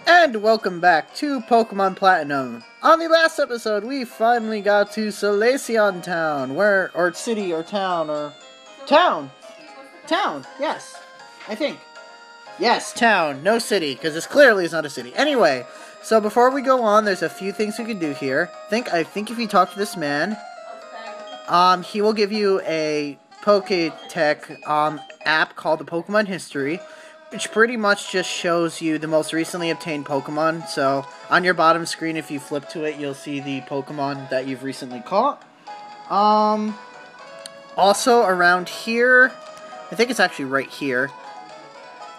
And welcome back to Pokemon Platinum. On the last episode, we finally got to Solaceon Town, or city, or town, or... Town! Town, yes. I think. Yes, town, no city, because this clearly is not a city. Anyway, so before we go on, there's a few things we can do here. I think if you talk to this man, he will give you a Poketech app called the Pokemon History, which pretty much just shows you the most recently obtained Pokemon. So, on your bottom screen, if you flip to it, you'll see the Pokemon that you've recently caught. Also, around here, I think it's actually right here.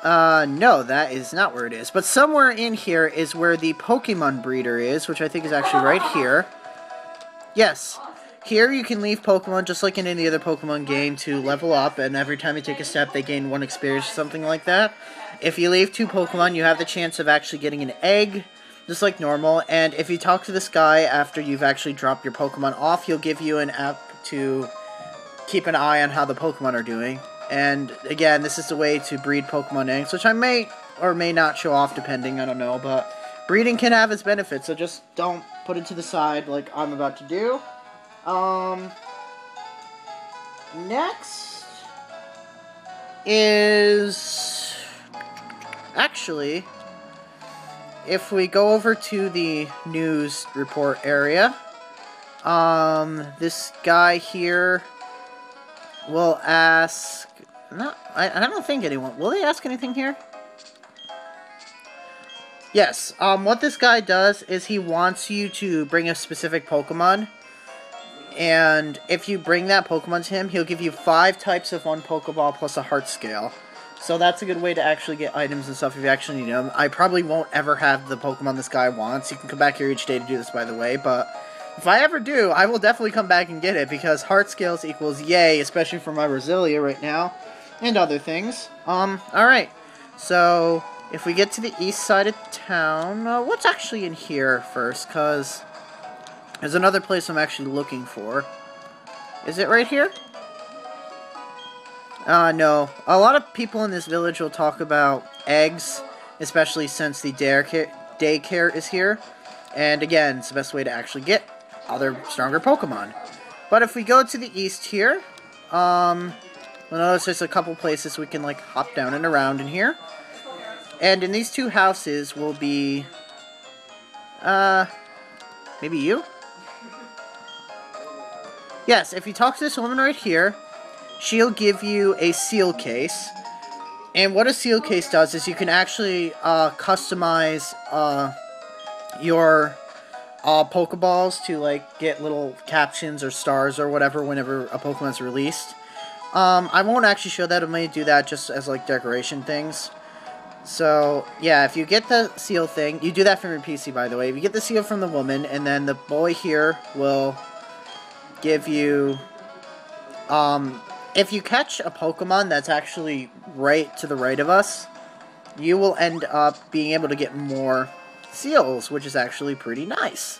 No, that is not where it is. But somewhere in here is where the Pokemon breeder is, which I think is actually right here. Yes. Here you can leave Pokemon just like in any other Pokemon game to level up, and every time you take a step they gain 1 experience or something like that. If you leave 2 Pokemon, you have the chance of actually getting an egg, just like normal, and if you talk to this guy after you've actually dropped your Pokemon off, he'll give you an app to keep an eye on how the Pokemon are doing. And again, this is the way to breed Pokemon eggs, which I may or may not show off depending, I don't know, but breeding can have its benefits, so just don't put it to the side like I'm about to do. Next is, actually, if we go over to the news report area, this guy here will ask, I don't think anyone, will they ask anything here? Yes, what this guy does is he wants you to bring a specific Pokemon. And if you bring that Pokemon to him, he'll give you 5 types of 1 Pokeball plus a heart scale. So that's a good way to actually get items and stuff if you actually need them. I probably won't ever have the Pokemon this guy wants. You can come back here each day to do this, by the way. But if I ever do, I will definitely come back and get it, because heart scales equals yay, especially for my Roselia right now. And other things. Alright. So, if we get to the east side of town, what's actually in here first? Because there's another place I'm actually looking for. Is it right here? No. A lot of people in this village will talk about eggs, especially since the daycare is here. And again, it's the best way to actually get other stronger Pokemon. But if we go to the east here, we'll notice there's a couple places we can like hop down and around in here. And in these 2 houses will be, maybe you? Yes, if you talk to this woman right here, she'll give you a seal case. And what a seal case does is you can actually customize your Pokeballs to like get little captions or stars or whatever whenever a Pokemon's released. I won't actually show that. I may do that just as like decoration things. So, yeah, if you get the seal thing, you do that from your PC, by the way. If you get the seal from the woman, and then the boy here will give you, if you catch a Pokemon that's actually right to the right of us, you will end up being able to get more seals, which is actually pretty nice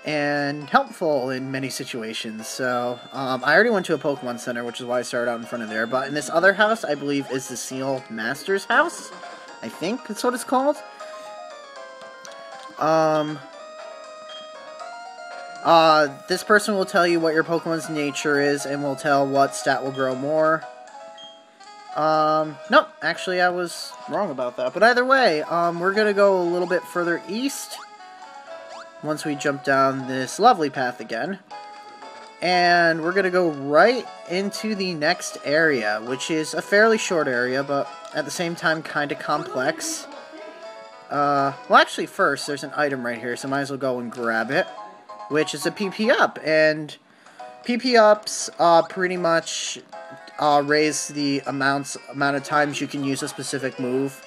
and helpful in many situations. So, I already went to a Pokemon Center, which is why I started out in front of there, but in this other house, I believe, is the Seal Master's house. I think that's what it's called. This person will tell you what your Pokemon's nature is, and will tell what stat will grow more. Nope, actually I was wrong about that. But either way, we're gonna go a little bit further east, once we jump down this lovely path again. And we're gonna go right into the next area, which is a fairly short area, but at the same time kind of complex. Well, actually first, there's an item right here, so might as well go and grab it, which is a PP Up. And PP Ups pretty much raise the amount of times you can use a specific move.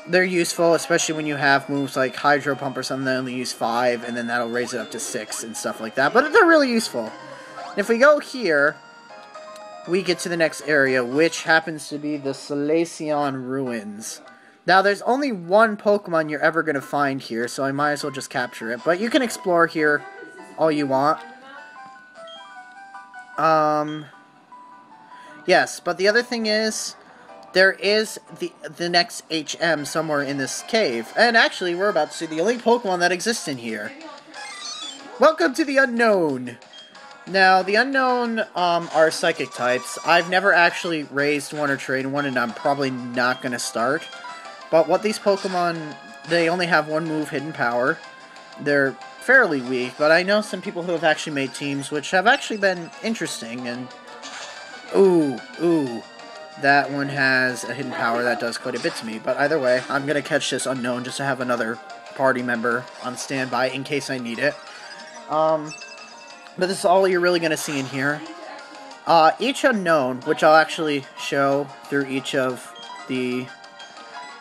They're useful, especially when you have moves like Hydro Pump or something that only use 5, and then that'll raise it up to 6 and stuff like that. But they're really useful. And if we go here, we get to the next area, which happens to be the Solaceon Ruins. Now, there's only 1 Pokemon you're ever going to find here, so I might as well just capture it. But you can explore here all you want. Yes, but the other thing is, there is the next HM somewhere in this cave. And actually, we're about to see the only Pokemon that exists in here. Welcome to the Unknown! Now, the Unknown are Psychic types. I've never actually raised one or trained one, and I'm probably not going to start. But what these Pokemon, they only have one move, Hidden Power. They're fairly weak, but I know some people who have actually made teams which have actually been interesting, and... Ooh. That one has a hidden power that does quite a bit to me, but either way, I'm going to catch this Unknown just to have another party member on standby in case I need it. But this is all you're really going to see in here. Each Unknown, which I'll actually show through each of the...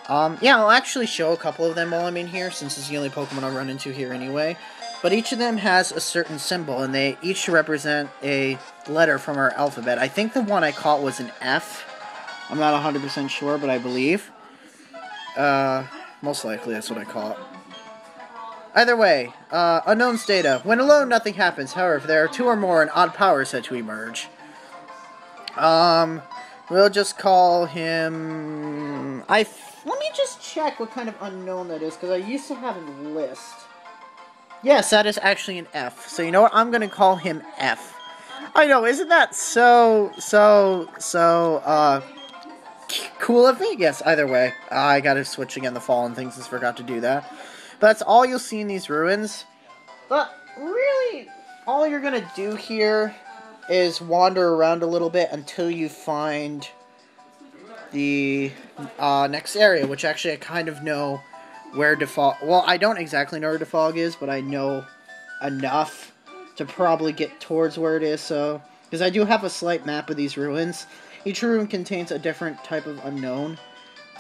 yeah, I'll actually show a couple of them while I'm in here, since it's the only Pokemon I'll run into here anyway. But each of them has a certain symbol, and they each represent a letter from our alphabet. I think the one I caught was an F. I'm not 100% sure, but I believe. Most likely that's what I caught. Either way, Unknown's data. When alone, nothing happens. However, if there are two or more, an odd power is said to emerge. We'll just call him... Let me just check what kind of Unknown that is, because I used to have a list. Yes, that is actually an F. So you know what? I'm going to call him F. I know, isn't that so cool of me? Yes, either way. I gotta switch again the fallen things, just forgot to do that. But that's all you'll see in these ruins. But really, all you're gonna do here is wander around a little bit until you find the next area, which actually I kind of know where Defog... Well, I don't exactly know where Defog is, but I know enough to probably get towards where it is, so... Because I do have a slight map of these ruins. Each ruin contains a different type of Unknown.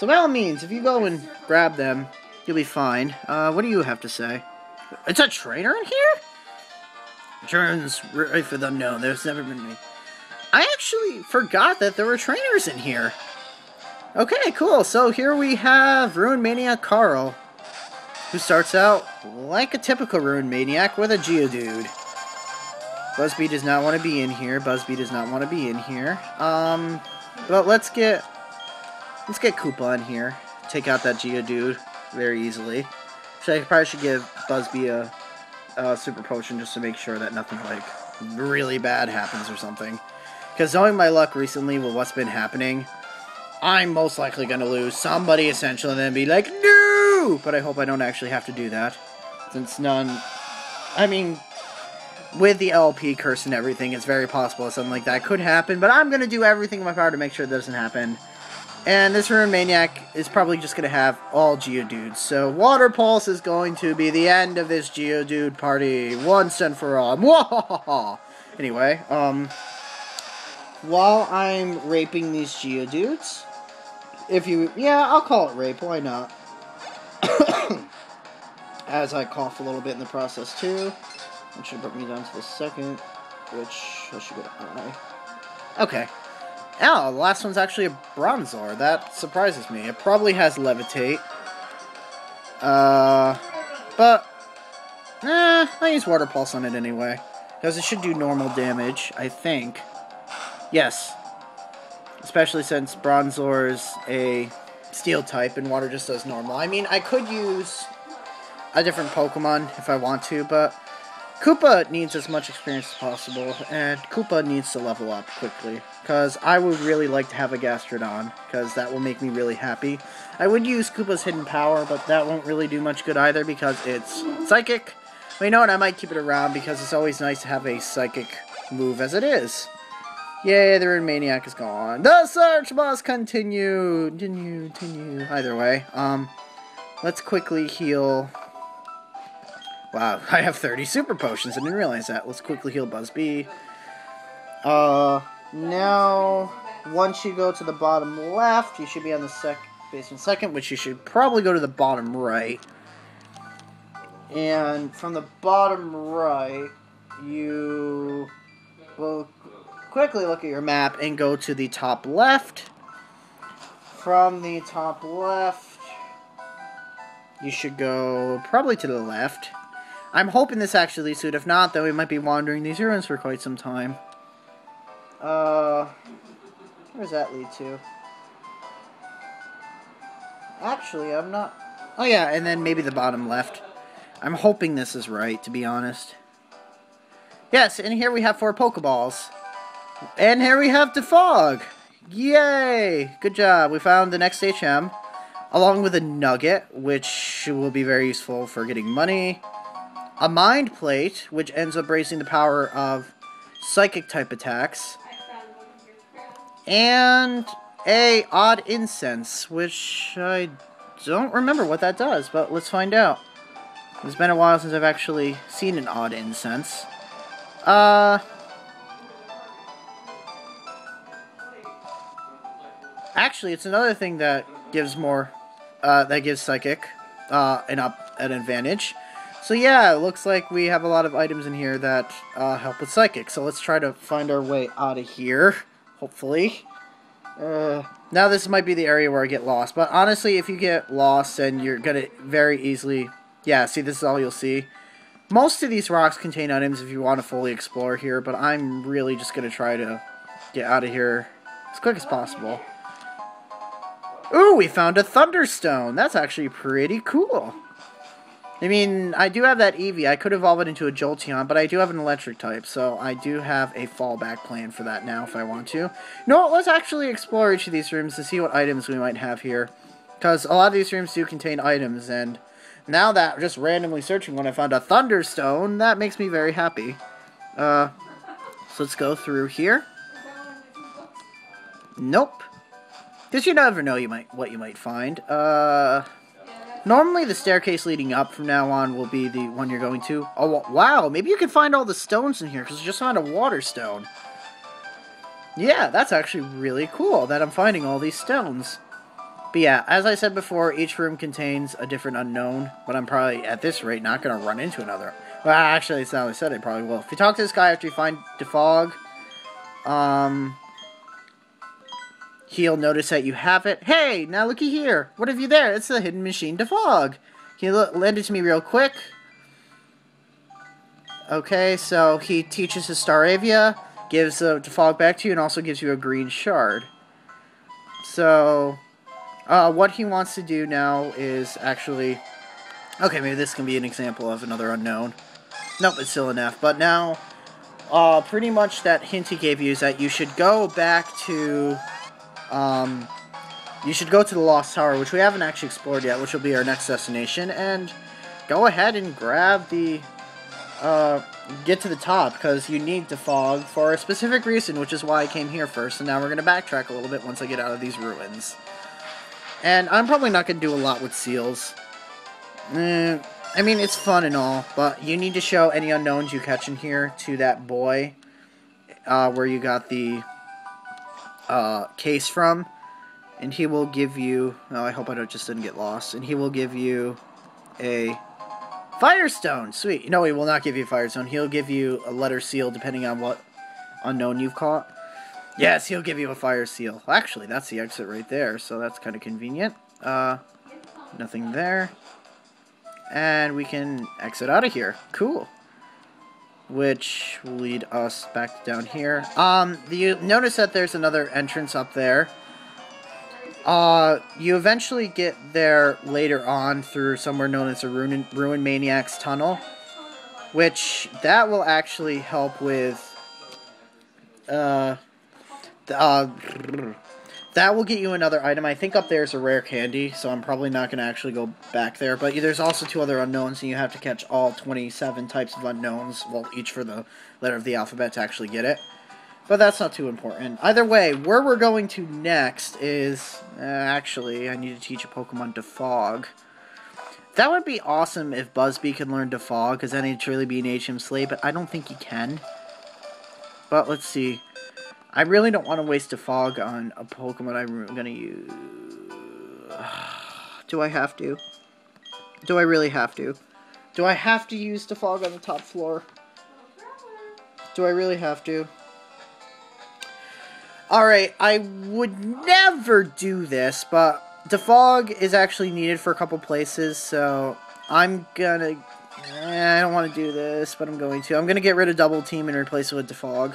So by all means, if you go and grab them, you'll be fine. What do you have to say? It's a trainer in here? Turns right for the Unknown. There's never been me. I actually forgot that there were trainers in here. Okay, cool. So here we have Ruin Maniac Carl, who starts out like a typical Ruin Maniac with a Geodude. Busby does not want to be in here. But let's get Koopa in here. Take out that Geodude very easily. So I probably should give Busby a Super Potion just to make sure that nothing, like, really bad happens or something. Because knowing my luck recently with what's been happening, I'm most likely going to lose somebody essentially and then be like, no! But I hope I don't actually have to do that. Since none... I mean... With the LP curse and everything, it's very possible something like that could happen, but I'm going to do everything in my power to make sure it doesn't happen. And this Ruin Maniac is probably just going to have all Geodudes, so Water Pulse is going to be the end of this Geodude party, once and for all. Mwahaha! Anyway, while I'm raping these Geodudes, yeah, I'll call it rape, why not? As I cough a little bit in the process, too. That should bring me down to the second, which I should go to I. Okay. Oh, the last one's actually a Bronzor. That surprises me. It probably has Levitate. But... I use Water Pulse on it anyway. Because it should do normal damage, I think. Yes. Especially since Bronzor is a Steel type and Water just does normal. I mean, I could use a different Pokemon if I want to, but... Koopa needs as much experience as possible, and Koopa needs to level up quickly, because I would really like to have a Gastrodon, because that will make me really happy. I would use Koopa's hidden power, but that won't really do much good either, because it's Psychic. But you know what, I might keep it around, because it's always nice to have a Psychic move as it is. Yay, the Ruin Maniac is gone. The search must continue! Continue. Either way, let's quickly heal... Wow, I have 30 Super Potions. I didn't realize that. Let's quickly heal Busby. Now, once you go to the bottom left, you should be on the basement second, which you should probably go to the bottom right. And from the bottom right, you will quickly look at your map and go to the top left. From the top left, you should go probably to the left. I'm hoping this actually leads to it. If not, then we might be wandering these ruins for quite some time. Where does that lead to? Actually, I'm not... Oh yeah, and then maybe the bottom left. I'm hoping this is right, to be honest. Yes, and here we have 4 Pokeballs. And here we have Defog! Yay! Good job. We found the next HM, along with a Nugget, which will be very useful for getting money. A Mind Plate, which ends up raising the power of Psychic-type attacks. And a Odd Incense, which I don't remember what that does, but let's find out. It's been a while since I've actually seen an Odd Incense. Actually, it's another thing that gives more, that gives Psychic, an advantage. So yeah, it looks like we have a lot of items in here that, help with Psychic. So let's try to find our way out of here, hopefully. Now this might be the area where I get lost, but honestly, if you get lost, then you're gonna very easily... Yeah, see, this is all you'll see. Most of these rocks contain items if you want to fully explore here, but I'm really just gonna try to get out of here as quick as possible. Ooh, we found a Thunderstone! That's actually pretty cool. I mean, I do have that Eevee. I could evolve it into a Jolteon, but I do have an electric type, so I do have a fallback plan for that now if I want to. No, let's actually explore each of these rooms to see what items we might have here. Because a lot of these rooms do contain items, and now that just randomly searching one, I found a Thunderstone, that makes me very happy. So let's go through here. Nope. Because you never know what you might find. Normally, the staircase leading up from now on will be the one you're going to. Oh, wow, maybe you can find all the stones in here, because I just found a water stone. Yeah, that's actually really cool that I'm finding all these stones. But yeah, as I said before, each room contains a different unknown, but I'm probably, at this rate, not going to run into another. Well, actually, it's not what I said, I probably will. If you talk to this guy after you find Defog, he'll notice that you have it. Hey, now looky here. What have you there? It's the hidden machine Defog. Can you lend it to me real quick? Okay, so he teaches his Staravia, gives the Defog back to you, and also gives you a green shard. So, what he wants to do now is actually... Okay, maybe this can be an example of another unknown. Nope, it's still an F. But now, pretty much that hint he gave you is that you should go back to... you should go to the Lost Tower, which we haven't actually explored yet, which will be our next destination, and go ahead and grab the, get to the top, because you need Defog for a specific reason, which is why I came here first, and now we're going to backtrack a little bit once I get out of these ruins. And I'm probably not going to do a lot with seals. I mean, it's fun and all, but you need to show any unknowns you catch in here to that boy, where you got the... case from, and he will give you... Oh, I hope I just didn't get lost. And he will give you a Firestone. Sweet. No, he will not give you a Firestone. He'll give you a letter seal, depending on what unknown you've caught. Yes, he'll give you a Fire Seal. Actually, that's the exit right there, so that's kind of convenient. Nothing there. And we can exit out of here. Cool. Which will lead us back down here. You notice that there's another entrance up there. You eventually get there later on through somewhere known as a Ruin Maniac's Tunnel. Which, that will actually help with... that will get you another item. I think up there is a rare candy, so I'm probably not going to actually go back there. But there's also 2 other unknowns, and you have to catch all 27 types of unknowns, well, each for the letter of the alphabet to actually get it. But that's not too important. Either way, where we're going to next is... actually, I need to teach a Pokemon Defog. That would be awesome if Buzzbee could learn Defog, because then he'd truly be an HM Slave, but I don't think he can. But let's see. I really don't want to waste Defog on a Pokemon I'm going to use. Do I have to? Do I really have to? Do I have to use Defog on the top floor? Do I really have to? Alright, I would never do this, but Defog is actually needed for a couple places, so I'm gonna... I don't want to do this, but I'm going to. I'm gonna get rid of Double Team and replace it with Defog.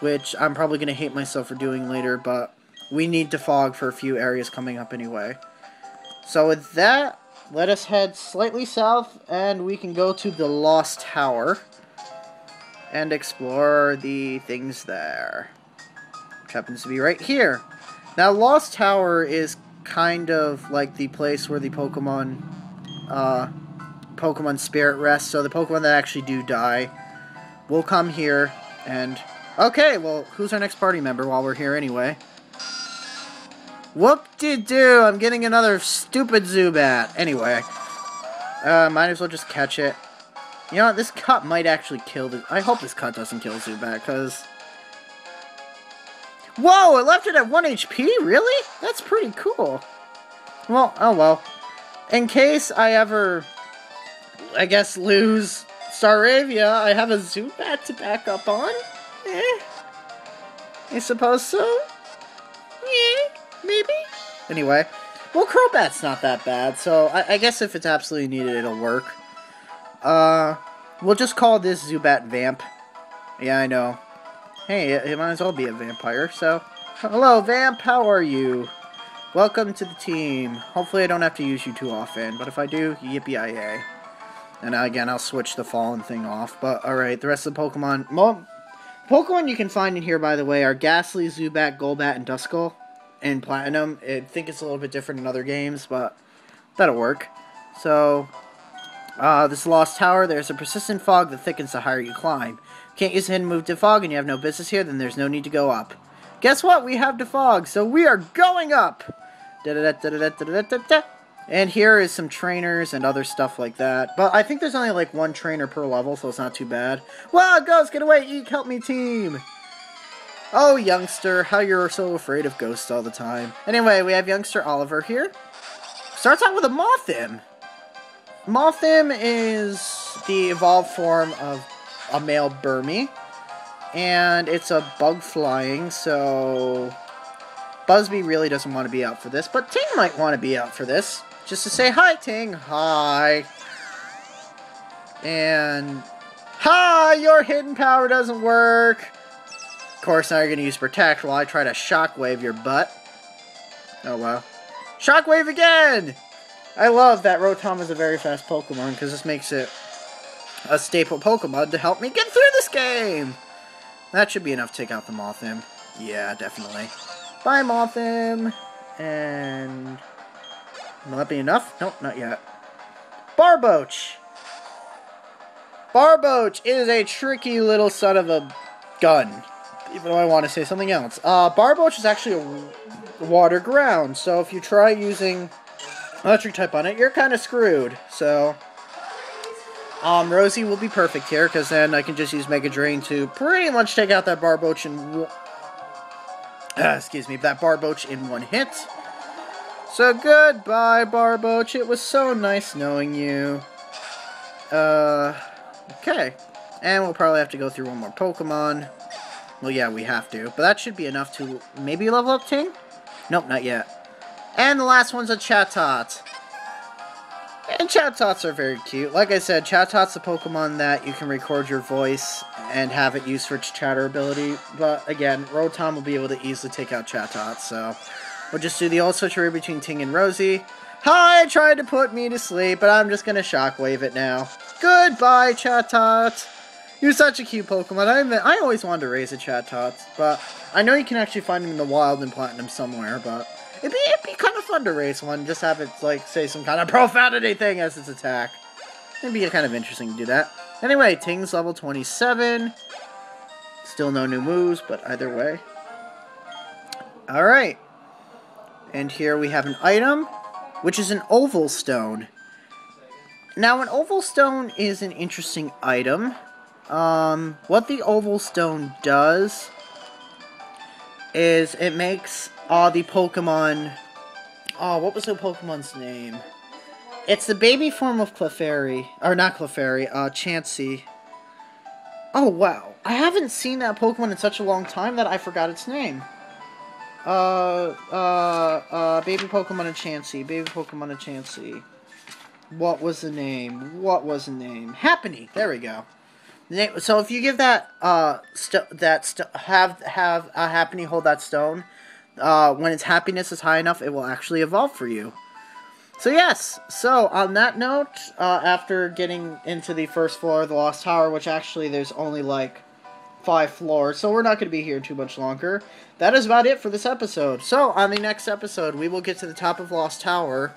Which I'm probably going to hate myself for doing later, but we need Defog for a few areas coming up anyway. So with that, let us head slightly south, and we can go to the Lost Tower and explore the things there, which happens to be right here. Now, Lost Tower is kind of like the place where the Pokemon Spirit rests, so the Pokemon that actually do die will come here, and... Okay, well, who's our next party member while we're here anyway? Whoop-de-doo! I'm getting another stupid Zubat. Anyway, might as well just catch it. You know what? This cut might actually kill the... I hope this cut doesn't kill Zubat, because... Whoa! It left it at 1 HP? Really? That's pretty cool. Well, oh well. In case I ever, I guess, lose Staravia, I have a Zubat to back up on? I suppose so? Yeah, maybe? Anyway. Well, Crobat's not that bad, so I guess if it's absolutely needed, it'll work. We'll just call this Zubat Vamp. Yeah, I know. Hey, it might as well be a vampire, so... Hello, Vamp, how are you? Welcome to the team. Hopefully I don't have to use you too often, but if I do, yippee-yi-yay. And again, I'll switch the fallen thing off, but alright, the rest of the Pokemon... Well, Pokemon you can find in here, by the way, are Ghastly, Zubat, Golbat, and Duskull. In Platinum. I think it's a little bit different in other games, but that'll work. So, this Lost Tower, there's a persistent fog that thickens the higher you climb. Can't use a hidden move to fog and you have no business here, then there's no need to go up. Guess what? We have defog, so we are going up! And here is some trainers and other stuff like that. But I think there's only like one trainer per level, so it's not too bad. Wow, Ghost, get away! Eek, help me, team! Oh, youngster, how you're so afraid of ghosts all the time. Anyway, we have youngster Oliver here. Starts out with a Mothim. Mothim is the evolved form of a male Burmy. And it's a bug flying, so... Busby really doesn't want to be out for this, but Ting might want to be out for this. Just to say, hi, Ting. Hi. And... Hi! Your hidden power doesn't work! Of course, now you're going to use Protect while I try to Shockwave your butt. Oh, wow. Shockwave again! I love that Rotom is a very fast Pokemon, because this makes it a staple Pokemon to help me get through this game! That should be enough to take out the Mothim. Yeah, definitely. Bye, Mothim! And... Will that be enough? Nope, not yet. Barboach! Barboach is a tricky little son of a gun. Even though I want to say something else. Barboach is actually a water ground, so if you try using electric type on it, you're kind of screwed. So, Rosie will be perfect here, because then I can just use Mega Drain to pretty much take out that Barboach in... excuse me, that Barboach in one hit. So, goodbye, Barboach. It was so nice knowing you. Okay. And we'll probably have to go through one more Pokemon. Well, yeah, we have to. But that should be enough to maybe level up Ting? Nope, not yet. And the last one's a Chatot. And Chatots are very cute. Like I said, Chatot's a Pokemon that you can record your voice and have it used for its chatter ability. But, again, Rotom will be able to easily take out Chatots, so... We'll just do the old switcheroo between Ting and Rosie. Hi, tried to put me to sleep, but I'm just gonna Shockwave it now. Goodbye, Chatot. You're such a cute Pokemon. I always wanted to raise a Chatot, but I know you can actually find them in the wild in Platinum somewhere, but it'd be kind of fun to raise one. Just have it, like, say some kind of profanity thing as its attack. It'd be kind of interesting to do that. Anyway, Ting's level 27. Still no new moves, but either way. Alright. And here we have an item, which is an Oval Stone. Now, an Oval Stone is an interesting item. What the Oval Stone does is it makes the Pokemon... Oh, what was the Pokemon's name? It's the baby form of Clefairy. Or not Clefairy, Chansey. Oh, wow. I haven't seen that Pokemon in such a long time that I forgot its name. Baby Pokemon and Chansey. Baby Pokemon and Chansey. What was the name? What was the name? Happiny. There we go. So if you give that have a Happiny hold that stone, when its happiness is high enough, it will actually evolve for you. So yes, so on that note, after getting into the first floor of the Lost Tower, which actually there's only like 5 floors, so we're not going to be here too much longer, that is about it for this episode. So on the next episode, we will get to the top of Lost Tower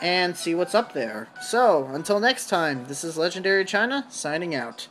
and see what's up there. So, until next time, this is Legendary China, signing out.